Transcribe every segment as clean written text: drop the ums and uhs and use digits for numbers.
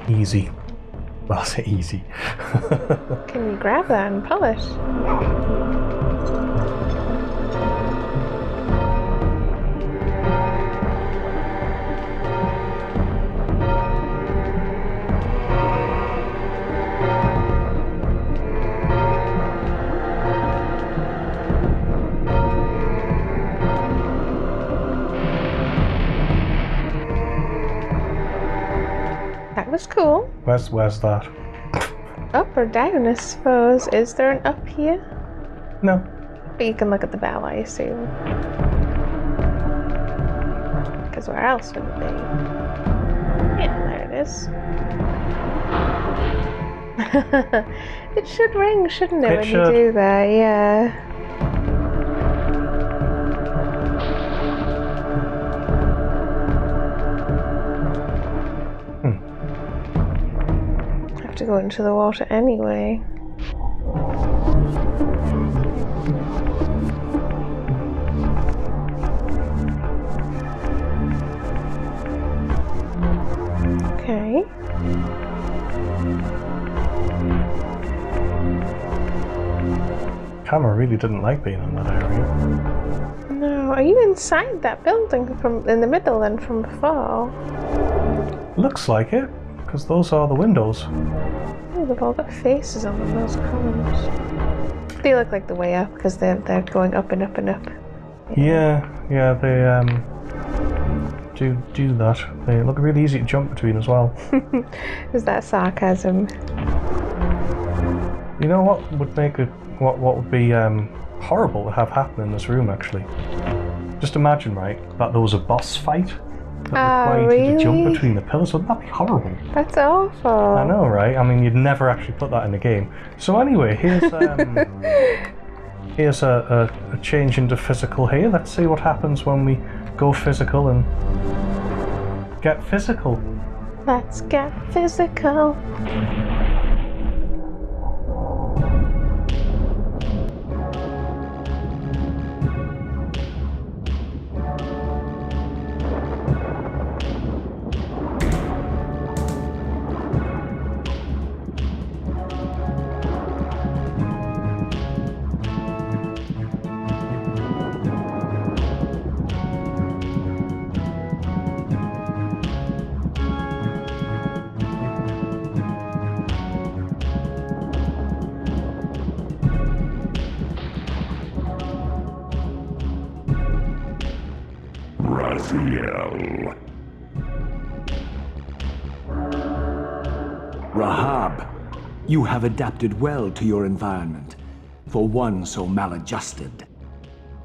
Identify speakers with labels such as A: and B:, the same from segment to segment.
A: Easy. Well, I say easy.
B: Can you grab that and pull it? That was cool.
A: Where's that?
B: Up or down, I suppose. Is there an up here?
A: No.
B: But you can look at the bell, I assume. Because where else would it be? Yeah, there it is. It should ring, shouldn't it, when you do that? Yeah. To go into the water anyway. Okay.
A: Camera really didn't like being in that area.
B: No, are you inside that building from in the middle then from before?
A: Looks like it, because those are the windows.
B: Oh, they've all got faces on them, those columns. They look like the way up because they're going up and up and up.
A: Yeah, they do that. They look really easy to jump between as well.
B: Is that sarcasm?
A: You know what would make it what would be horrible to have happen in this room actually? Just imagine, right, that there was a boss fight that required you to jump between the pillars. Wouldn't that be horrible?
B: That's awful.
A: I know, right? I mean, you'd never actually put that in the game. So anyway, here's here's a change into physical here. Let's see what happens when we go physical and get physical.
B: Let's get physical.
C: Rahab, you have adapted well to your environment, for one so maladjusted.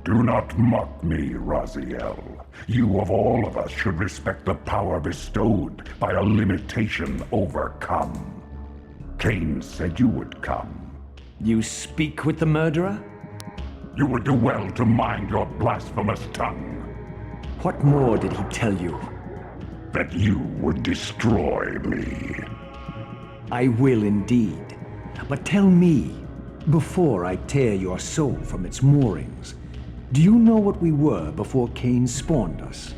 D: Do not mock me, Raziel. You of all of us should respect the power bestowed by a limitation overcome. Kain said you would come.
C: You speak with the murderer?
D: You would do well to mind your blasphemous tongue.
C: What more did he tell you?
D: That you would destroy me.
C: I will indeed. But tell me, before I tear your soul from its moorings, do you know what we were before Kain spawned us?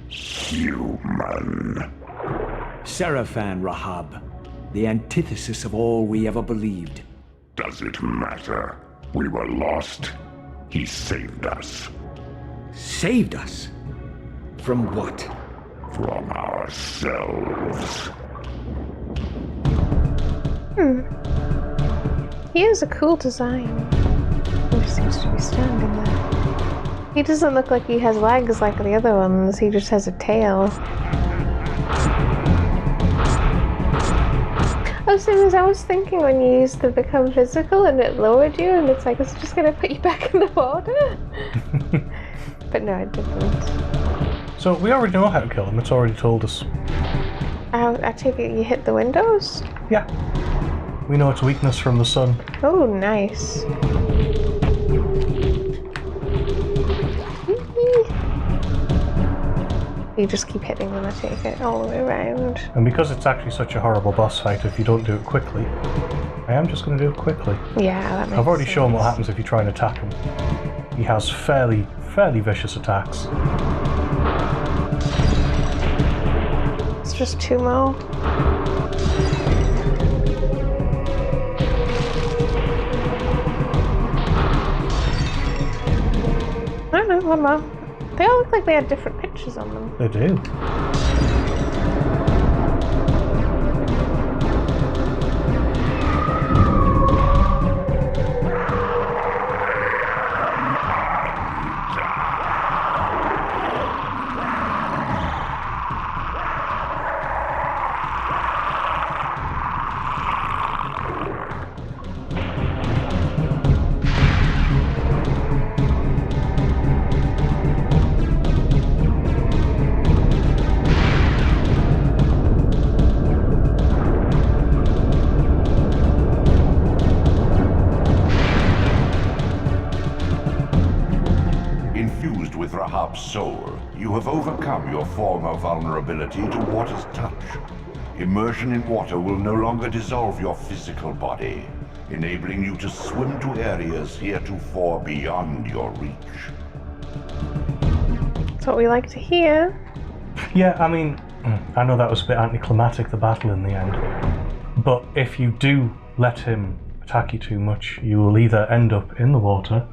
D: Human.
C: Seraphan, Rahab, the antithesis of all we ever believed.
D: Does it matter? We were lost. He saved us.
C: Saved us? From what?
D: From ourselves.
B: He has a cool design. He seems to be standing there. He doesn't look like he has legs like the other ones, he just has a tail. I was thinking when you used to become physical and it lowered you and it's like, it's just gonna put you back in the water? But no, it didn't.
A: So we already know how to kill him, it's already told us.
B: I take it you hit the windows?
A: Yeah. We know its weakness from the sun.
B: Oh, nice. You just keep hitting them, I take it, all the way around.
A: And because it's actually such a horrible boss fight, if you don't do it quickly, I am just going to do it quickly.
B: Yeah, that makes
A: I've already
B: sense.
A: shown what happens if you try and attack him. He has fairly fairly vicious attacks.
B: It's just 2 more. I don't know, one more. They all look like they had different pictures on them.
A: They do.
D: With Rahab's soul, you have overcome your former vulnerability to water's touch. Immersion in water will no longer dissolve your physical body, enabling you to swim to areas heretofore beyond your reach.
B: That's what we like to hear.
A: Yeah, I mean, I know that was a bit anticlimactic, the battle in the end, but if you do let him attack you too much, you will either end up in the water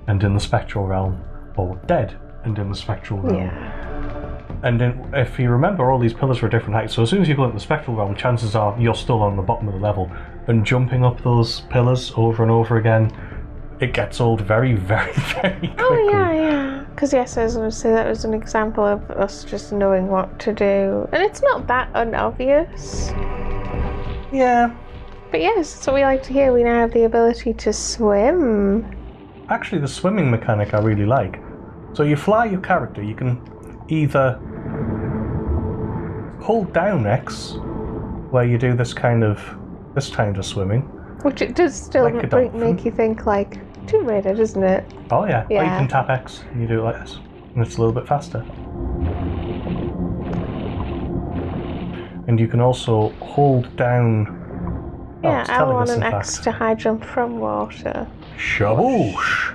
A: and in the spectral realm, or dead and in the spectral realm.
B: Yeah.
A: And then, if you remember, all these pillars were different heights, so as soon as you go into the spectral realm, chances are you're still on the bottom of the level, and jumping up those pillars over and over again, it gets old very, very, very quickly.
B: Oh, yeah. Because, yes, I was going to say that was an example of us just knowing what to do. And it's not that unobvious.
A: Yeah.
B: But yes, that's what we like to hear. We now have the ability to swim.
A: Actually, the swimming mechanic I really like. So you fly your character, you can either hold down X, where you do this kind of swimming.
B: Which it does still
A: Like a
B: make you think like Tomb Raider, doesn't it?
A: Oh yeah. Or you
B: Yeah.
A: can tap X and you do it like this, and it's a little bit faster. And you can also hold down.
B: Yeah,
A: it's telling us,
B: L1
A: in
B: and X
A: fact.
B: to high jump from water.
A: Shaboosh!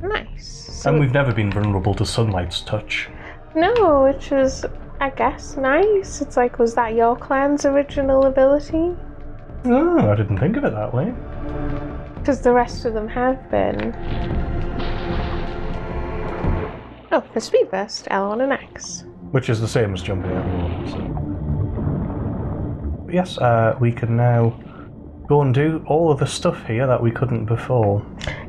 B: Nice. So
A: And we've never been vulnerable to sunlight's touch.
B: no, which is, I guess, nice. It's like, was that your clan's original ability?
A: Oh, I didn't think of it that way.
B: Because the rest of them have been. Oh, for speed burst, L1 and X.
A: Which is the same as jumping out of the water. So. But yes, we can now go and do all of the stuff here that we couldn't before.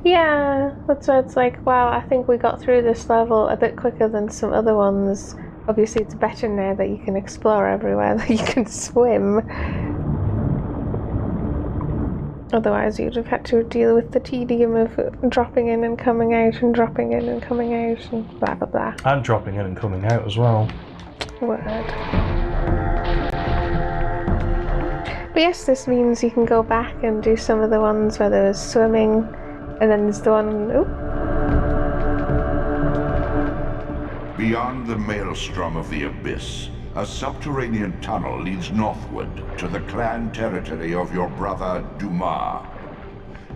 B: Yeah, that's why it's like, well, I think we got through this level a bit quicker than some other ones. Obviously, it's better now that you can explore everywhere, that you can swim. Otherwise, you'd have had to deal with the tedium of dropping in and coming out and dropping in and coming out and blah blah blah.
A: And dropping in and coming out as well.
B: Word. But yes, this means you can go back and do some of the ones where there was swimming, and then there's the one. Oh.
D: Beyond the maelstrom of the abyss, a subterranean tunnel leads northward to the clan territory of your brother Dumas.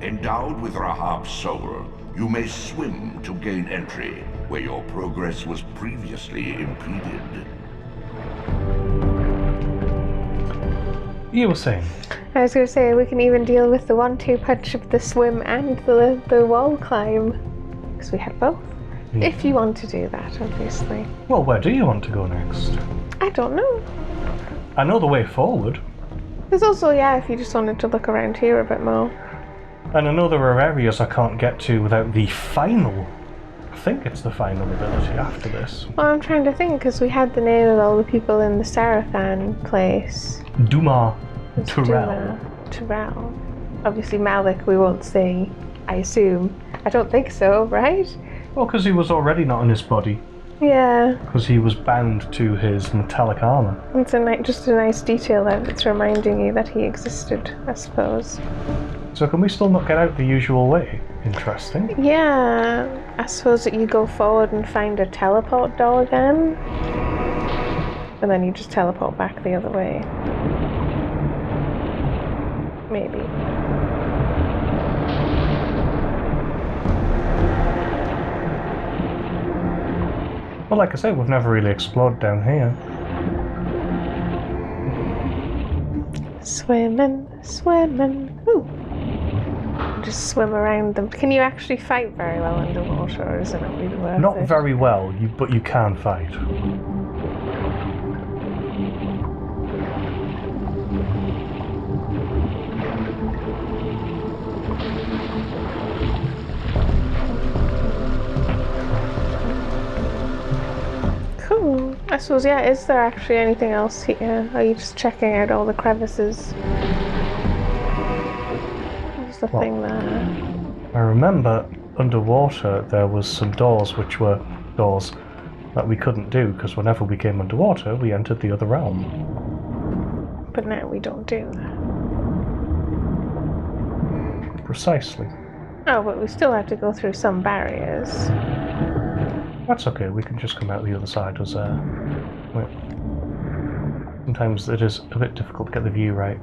D: Endowed with Rahab's soul, you may swim to gain entry where your progress was previously impeded.
A: You were saying?
B: I was going to say, we can even deal with the 1-2 punch of the swim and the wall climb. Because we had both.
A: Yeah.
B: If you want to do that, obviously.
A: Well, where do you want to go next?
B: I don't know.
A: I know the way forward.
B: There's also, yeah, if you just wanted to look around here a bit more.
A: And I know there are areas I can't get to without the final... I think it's the final ability after this.
B: Well, I'm trying to think, because we had the name of all the people in the Sarafan place.
A: Dumas
B: It's
A: Turrell.
B: Turrell. Obviously Malik we won't see, I assume. I don't think so, right?
A: Well, because he was already not in his body.
B: Yeah.
A: Because he was bound to his metallic armor.
B: It's just a nice detail that it's reminding you that he existed, I suppose.
A: So can we still not get out the usual way? Interesting.
B: Yeah, I suppose that you go forward and find a teleport door again. And then you just teleport back the other way. Maybe.
A: Well, like I said, we've never really explored down here.
B: Swimming, swimming. Ooh. Just swim around them. Can you actually fight very well underwater, or is it not really worth it?
A: Not very well, but you can fight.
B: Cool. I suppose, yeah, is there actually anything else here? Are you just checking out all the crevices? There's nothing there.
A: I remember underwater there was some doors which were doors that we couldn't do because whenever we came underwater we entered the other realm.
B: But now we don't do that.
A: Precisely.
B: Oh, but we still have to go through some barriers.
A: That's okay, we can just come out the other side as wait. Sometimes it is a bit difficult to get the view right.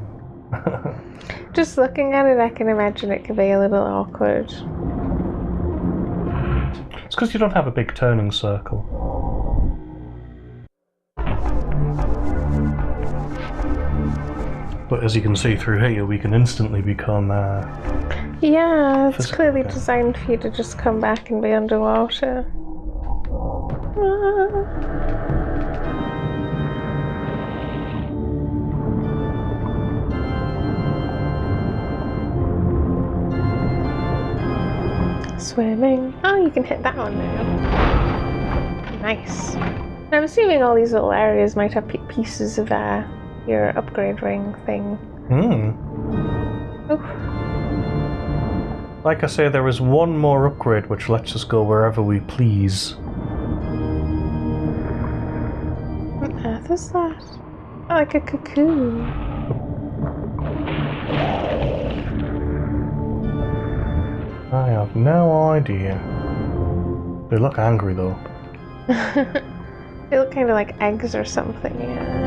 B: Just looking at it, I can imagine it could be a little awkward.
A: It's because you don't have a big turning circle. But as you can see through here, we can instantly become
B: yeah, it's
A: physical
B: clearly
A: again.
B: designed for you to just come back and be underwater. Swimming. Oh, you can hit that one now. Nice. I'm assuming all these little areas might have pieces of your upgrade ring thing. Oof.
A: Like I say, there is one more upgrade which lets us go wherever we please.
B: What on earth is that? Oh, like a cocoon.
A: I have no idea. They look angry though.
B: They look kind of like eggs or something, yeah.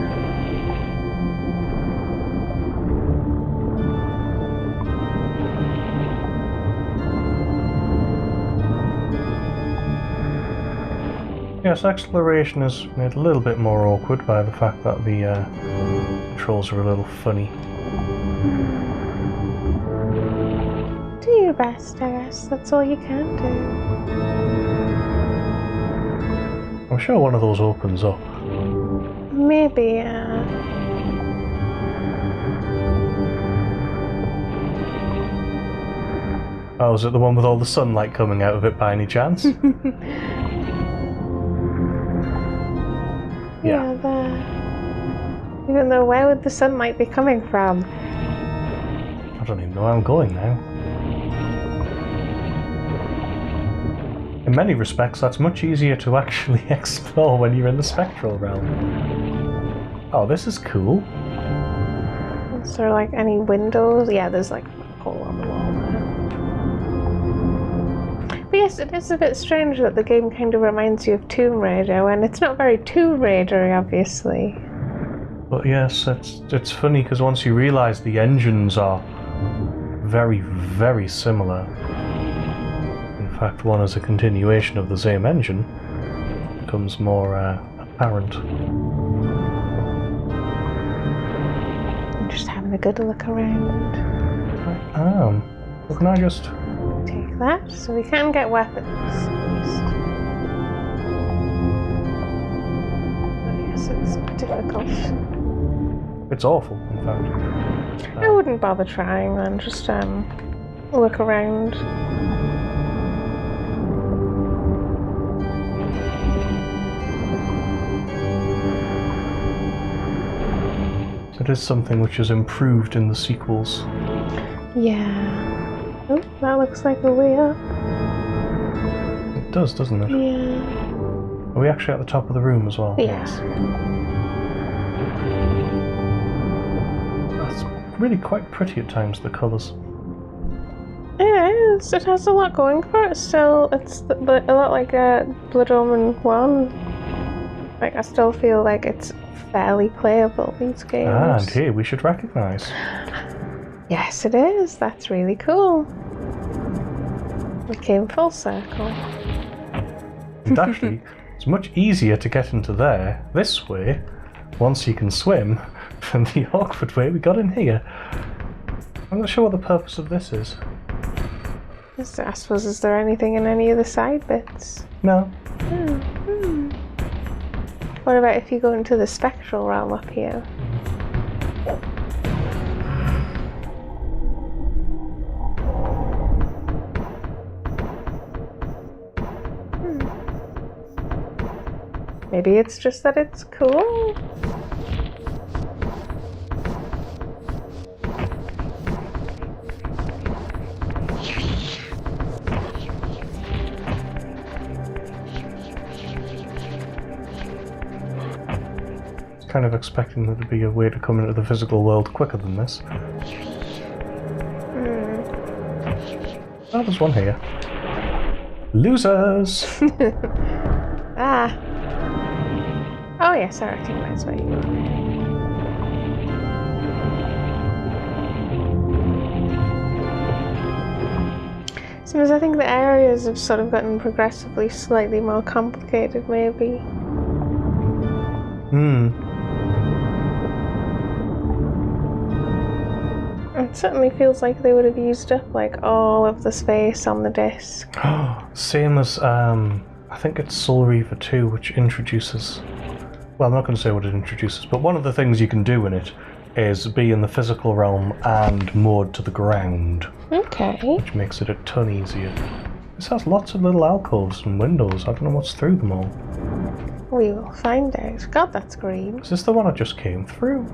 A: Yes, exploration is made a little bit more awkward by the fact that the controls are a little funny.
B: Do your best, I guess. That's all you can do.
A: I'm sure one of those opens up.
B: Maybe,
A: Oh, is it the one with all the sunlight coming out of it by any chance?
B: yeah, there. Even though, where would the sunlight be coming from?
A: I don't even know where I'm going now. In many respects, that's much easier to actually explore when you're in the spectral realm. Oh, this is cool.
B: Is there like any windows? Yeah, there's like a hole on the wall there. But yes, it is a bit strange that the game kind of reminds you of Tomb Raider when it's not very Tomb Raider, obviously.
A: But yes, it's funny because once you realise the engines are very, very similar. In fact, one is a continuation of the same engine. Becomes more apparent.
B: I'm just having a good look around.
A: I am. But can I just...
B: Take that, so we can get weapons at least. Oh yes, it's difficult.
A: It's awful, in fact.
B: I wouldn't bother trying then, just look around.
A: It is something which is improved in the sequels.
B: Yeah. Oh, that looks like a way up.
A: It does, doesn't it?
B: Yeah.
A: Are we actually at the top of the room as well?
B: Yeah.
A: Yes. That's really quite pretty at times, the colours.
B: Yeah, it has a lot going for it still. It's a lot like Blood Omen 1. Like, I still feel like it's fairly playable, these games.
A: Ah, and here we should recognise.
B: Yes, it is. That's really cool. We came full circle.
A: And actually, It's much easier to get into there this way, once you can swim, than the awkward way we got in here. I'm not sure what the purpose of this is.
B: I suppose, is there anything in any of the side bits?
A: No.
B: What about if you go into the spectral realm up here? Maybe it's just that it's cool?
A: Kind of expecting there to be a way to come into the physical world quicker than this. Oh, there's one here. Losers!
B: Ah. Oh yes, I recognize what you mean. Seems I think the areas have sort of gotten progressively slightly more complicated, maybe. It certainly feels like they would have used up like all of the space on the disc.
A: Same as I think it's Soul Reaver 2, which introduces, well, I'm not going to say what it introduces, but one of the things you can do in it is be in the physical realm and moored to the ground.
B: Okay.
A: Which makes it a ton easier. This has lots of little alcoves and windows. I don't know what's through them all.
B: We will find out. God, that's green.
A: Is this the one I just came through?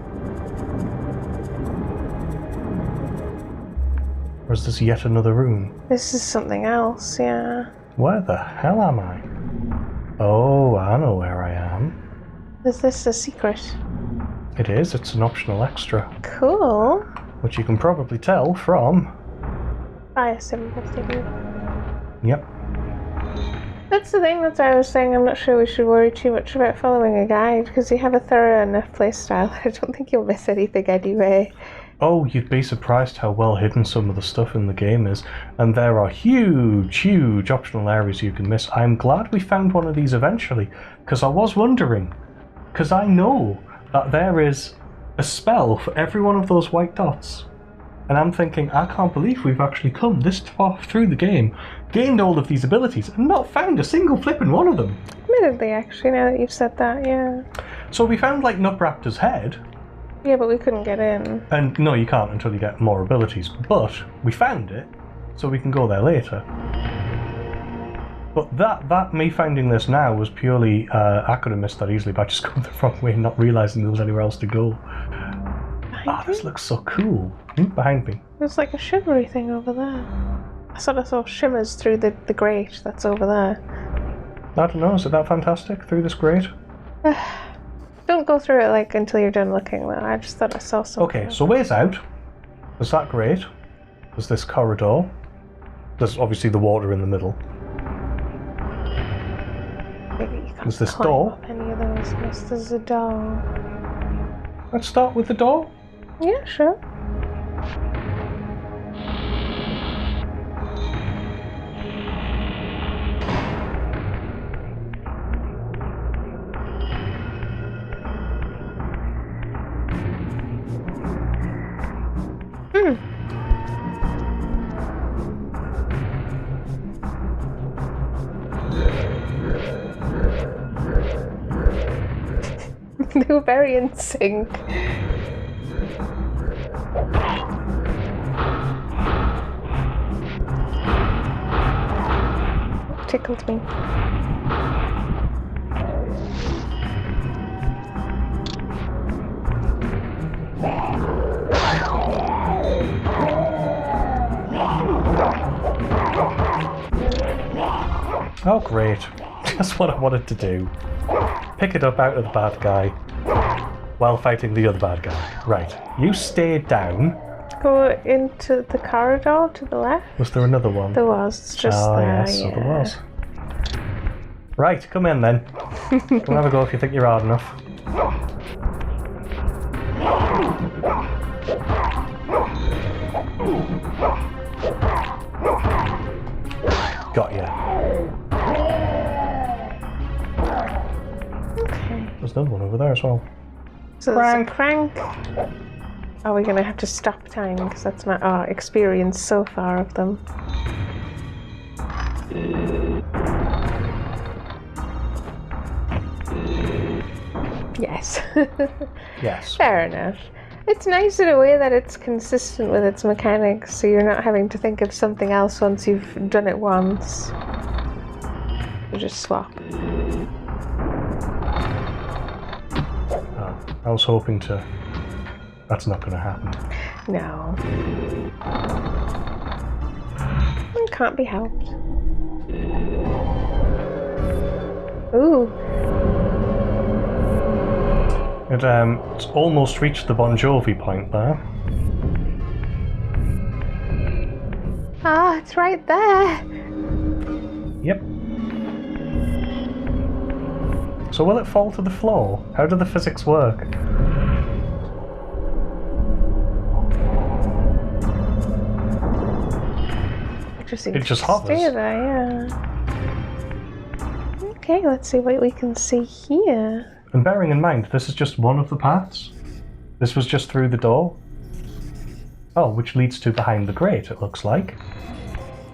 A: Or is this yet another room?
B: This is something else, yeah.
A: Where the hell am I? Oh, I know where I am.
B: Is this a secret?
A: It is, it's an optional extra.
B: Cool.
A: Which you can probably tell from...
B: Fire symbol thing.
A: Yep.
B: That's the thing, that's why I was saying I'm not sure we should worry too much about following a guide, because you have a thorough enough playstyle. I don't think you'll miss anything anyway.
A: Oh, you'd be surprised how well hidden some of the stuff in the game is, and there are huge optional areas you can miss. I'm glad we found one of these eventually, because I was wondering, because I know that there is a spell for every one of those white dots. And I'm thinking, I can't believe we've actually come this far through the game, gained all of these abilities, and not found a single flipping one of them.
B: Admittedly, actually, now that you've said that, yeah.
A: So we found, like, Nutraptor's head.
B: Yeah, but we couldn't get in.
A: And no, you can't until you get more abilities. But we found it, so we can go there later. But that me finding this now was purely, I could have missed that easily by just going the wrong way and not realising there was anywhere else to go. Ah, this looks so cool. Behind me.
B: There's like a shimmery thing over there. I sort of saw shimmers through the grate that's over there.
A: I don't know, is it that fantastic through this grate?
B: Don't go through it like until you're done looking though. I just thought I saw something.
A: Okay, so ways out. There's that grate. There's this corridor. There's obviously the water in the middle.
B: Maybe you can't
A: There's this
B: climb
A: door.
B: up any of those unless there's a door.
A: Let's start with the door.
B: Yeah, sure. They were very in sync. Tickled me.
A: Oh great. That's what I wanted to do. Pick it up out of the bad guy while fighting the other bad guy. Right. You stay down.
B: Go into the corridor to the left.
A: Was there another one?
B: There was. It's just
A: oh,
B: there,
A: yes,
B: yeah.
A: so there was. Right, come in then. Come have a go if you think you're hard enough. Got ya. there's another one over there as well.
B: So there's a crank. Are we going to have to stop time? Because that's not our experience so far of them. Yes.
A: Yes.
B: Fair enough. It's nice in a way that it's consistent with its mechanics, so you're not having to think of something else once you've done it once. You just swap.
A: I was hoping to... That's not going to happen.
B: No. It can't be helped. Ooh.
A: It's almost reached the Bon Jovi point there.
B: Ah, it's right there.
A: Yep. So will it fall to the floor? How do the physics work? It just hovers.
B: Stay there, yeah. Okay, let's see what we can see here.
A: And bearing in mind, this is just one of the paths. This was just through the door. Oh, which leads to behind the grate, it looks like.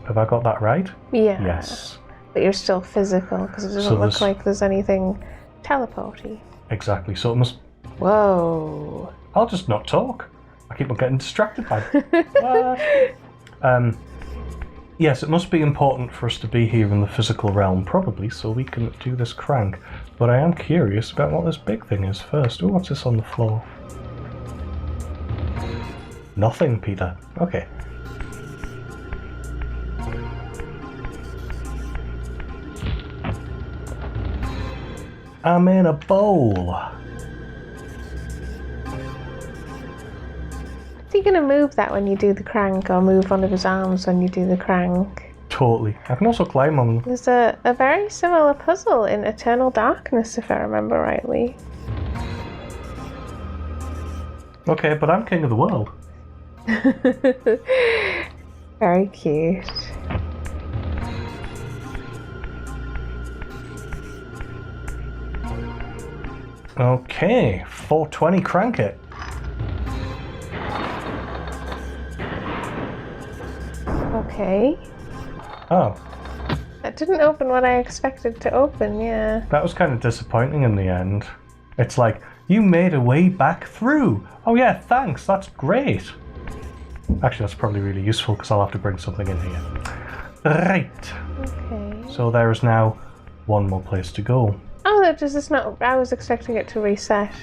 A: Have I got that right?
B: Yeah.
A: Yes.
B: But you're still physical, because it doesn't look like there's anything teleporty.
A: Exactly, so it must...
B: Whoa.
A: I'll just not talk. I keep on getting distracted by Yes, it must be important for us to be here in the physical realm, probably, so we can do this crank. But I am curious about what this big thing is first. Oh, what's this on the floor? Nothing, Peter. Okay. I'm in a bowl.
B: Are you going to move that when you do the crank, or move one of his arms when you do the crank?
A: Totally. I can also climb on them.
B: There's a very similar puzzle in Eternal Darkness, if I remember rightly.
A: Okay, but I'm king of the world.
B: Very cute.
A: Okay, 420 crank it.
B: Okay.
A: Oh.
B: That didn't open what I expected to open, yeah.
A: That was kind of disappointing in the end. It's like, you made a way back through. Oh yeah, thanks, that's great. Actually, that's probably really useful because I'll have to bring something in here. Right.
B: Okay.
A: So there is now one more place to go.
B: Oh, that does this not... I was expecting it to reset.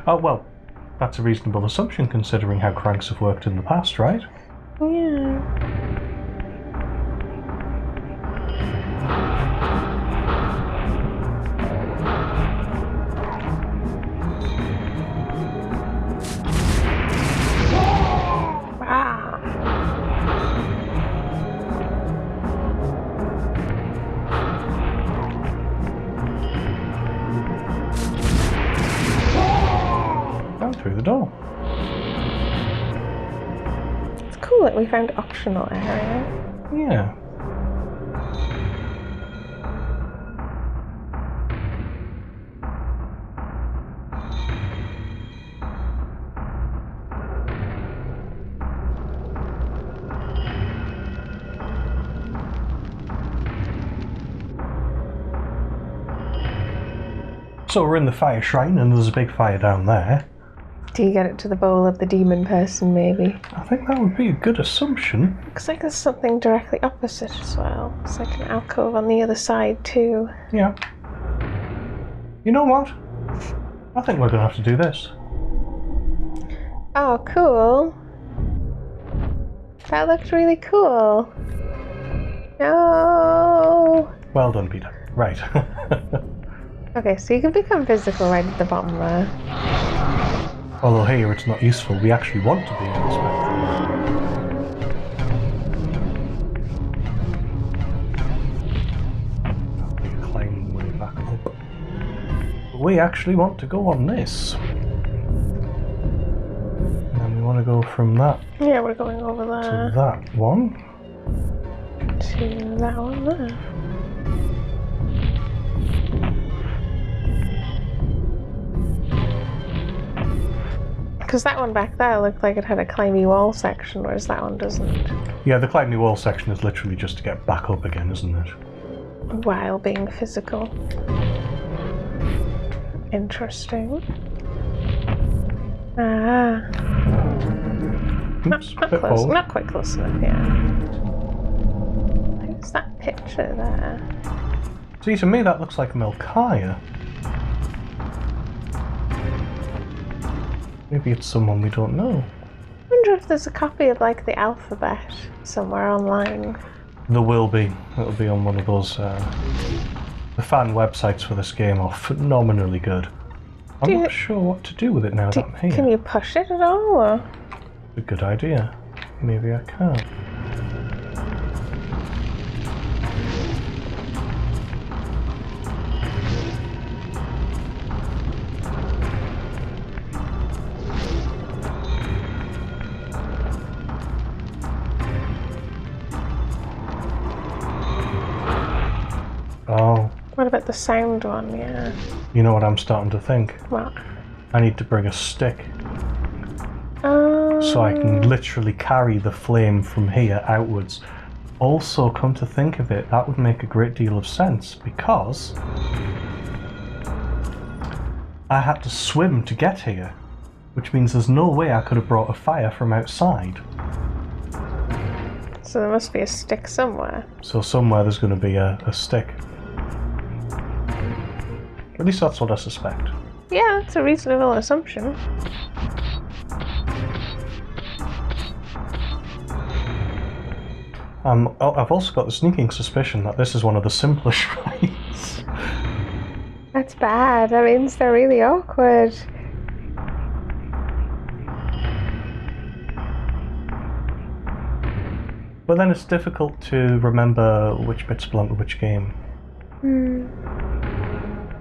A: Oh, well, that's a reasonable assumption considering how cranks have worked in the past, right?
B: Yeah.
A: Through the door.
B: It's cool that we found optional area.
A: Yeah. So we're in the fire shrine and there's a big fire down there.
B: Do you get it to the bowl of the demon person, maybe?
A: I think that would be a good assumption.
B: Looks like there's something directly opposite as well. It's like an alcove on the other side, too.
A: Yeah. You know what? I think we're going to have to do this.
B: Oh, cool. That looked really cool. No!
A: Well done, Peter. Right.
B: Okay, so you can become physical right at the bottom there.
A: Although here it's not useful, we actually want to be in the spectrum. We're climbing way back up. We actually want to go on this. And then we want to go from that
B: Yeah, we're going over there.
A: to that one.
B: To that one there. Because that one back there looked like it had a climby wall section, whereas that one doesn't.
A: Yeah, the climby wall section is literally just to get back up again, isn't it?
B: While being physical. Interesting. Ah.
A: Oops,
B: Not
A: bit
B: close.
A: forward.
B: Not quite close enough, yeah. Who's that picture there?
A: See, to me that looks like Melchiah. Maybe it's someone we don't know.
B: I wonder if there's a copy of like the alphabet somewhere online.
A: There will be. It'll be on one of those. The fan websites for this game are phenomenally good. I'm not sure what to do with it now that I'm here.
B: Can you push it at all? Or?
A: A good idea. Maybe I can. Oh.
B: What about the sound one? Yeah.
A: You know what I'm starting to think?
B: What?
A: I need to bring a stick. So I can literally carry the flame from here outwards. Also, come to think of it, that would make a great deal of sense because I had to swim to get here, which means there's no way I could have brought a fire from outside.
B: So there must be a stick somewhere.
A: So somewhere there's going to be a stick. At least that's what I suspect.
B: Yeah, that's a reasonable assumption.
A: I've also got the sneaking suspicion that this is one of the simpler shrines.
B: That's bad. That means they're really awkward.
A: But then it's difficult to remember which bits belong to which game.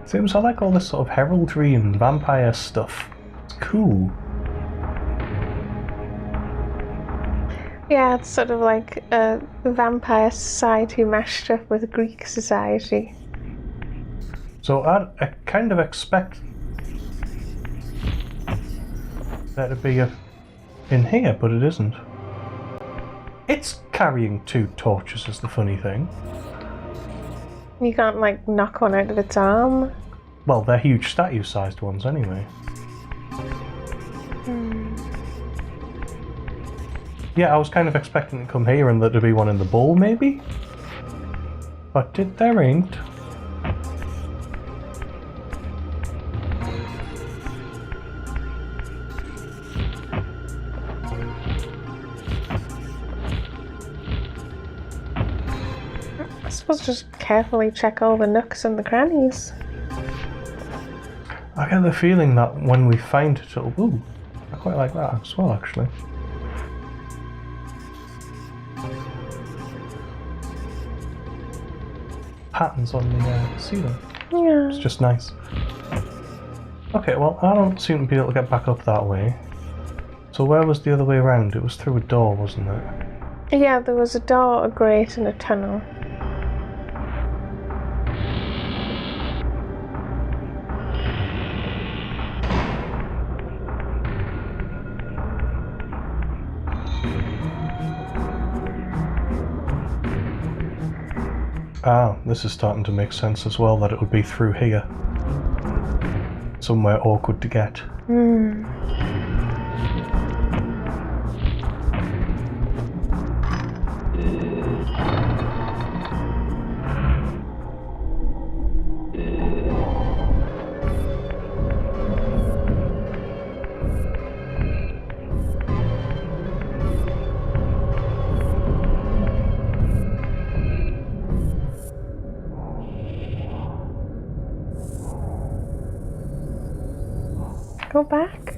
A: Seems I like all this sort of heraldry and vampire stuff. It's cool.
B: Yeah, it's sort of like a vampire society mashed up with Greek society.
A: So I kind of expect there to be in here, but it isn't. It's carrying 2 torches is the funny thing.
B: You can't like knock one out of its arm.
A: Well, they're huge statue-sized ones anyway. Yeah, I was kind of expecting to come here and there to be one in the bowl, maybe? But there ain't.
B: I suppose just carefully check all the nooks and the crannies.
A: I get the feeling that when we find it, it'll... Ooh, I quite like that as well, actually. Patterns on the ceiling.
B: Yeah.
A: It's just nice. Okay, well, I don't seem to be able to get back up that way. So where was the other way around? It was through a door, wasn't it?
B: Yeah, there was a door, a grate, and a tunnel.
A: Ah, this is starting to make sense as well, that it would be through here. Somewhere awkward to get.
B: Go back.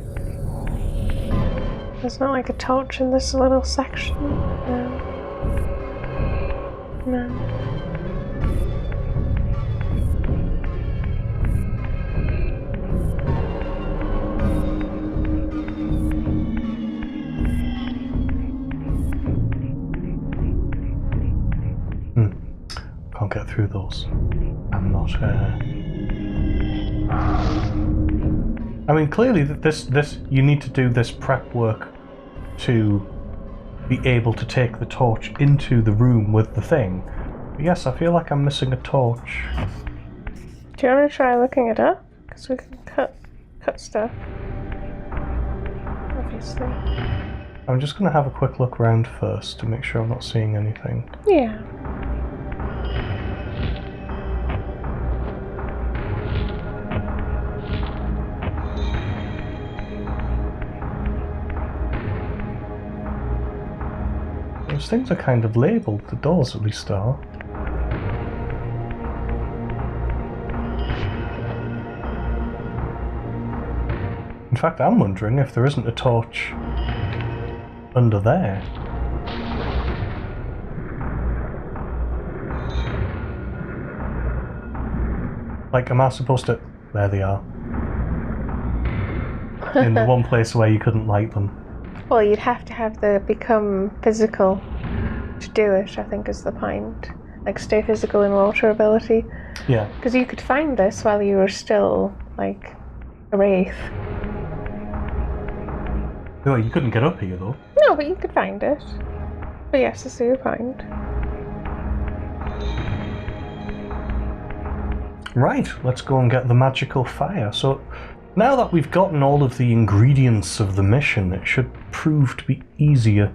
B: There's not like a torch in this little section. No. No.
A: Can't get through those. I'm not... I mean, clearly this you need to do this prep work to be able to take the torch into the room with the thing. But yes, I feel like I'm missing a torch.
B: Do you want to try looking it up? Because we can cut stuff. Obviously.
A: I'm just going to have a quick look around first to make sure I'm not seeing anything.
B: Yeah.
A: Those things are kind of labelled, the doors at least are. In fact, I'm wondering if there isn't a torch under there. Like, am I supposed to... There they are. In the one place where you couldn't light them.
B: Well, you'd have to have the become physical to do it, I think is the point. Like, stay physical in water ability.
A: Yeah.
B: Because you could find this while you were still, like, a wraith.
A: Oh, you couldn't get up here, though.
B: No, but you could find it. But yes, this is your point.
A: Right, let's go and get the magical fire. So, now that we've gotten all of the ingredients of the mission, it should prove to be easier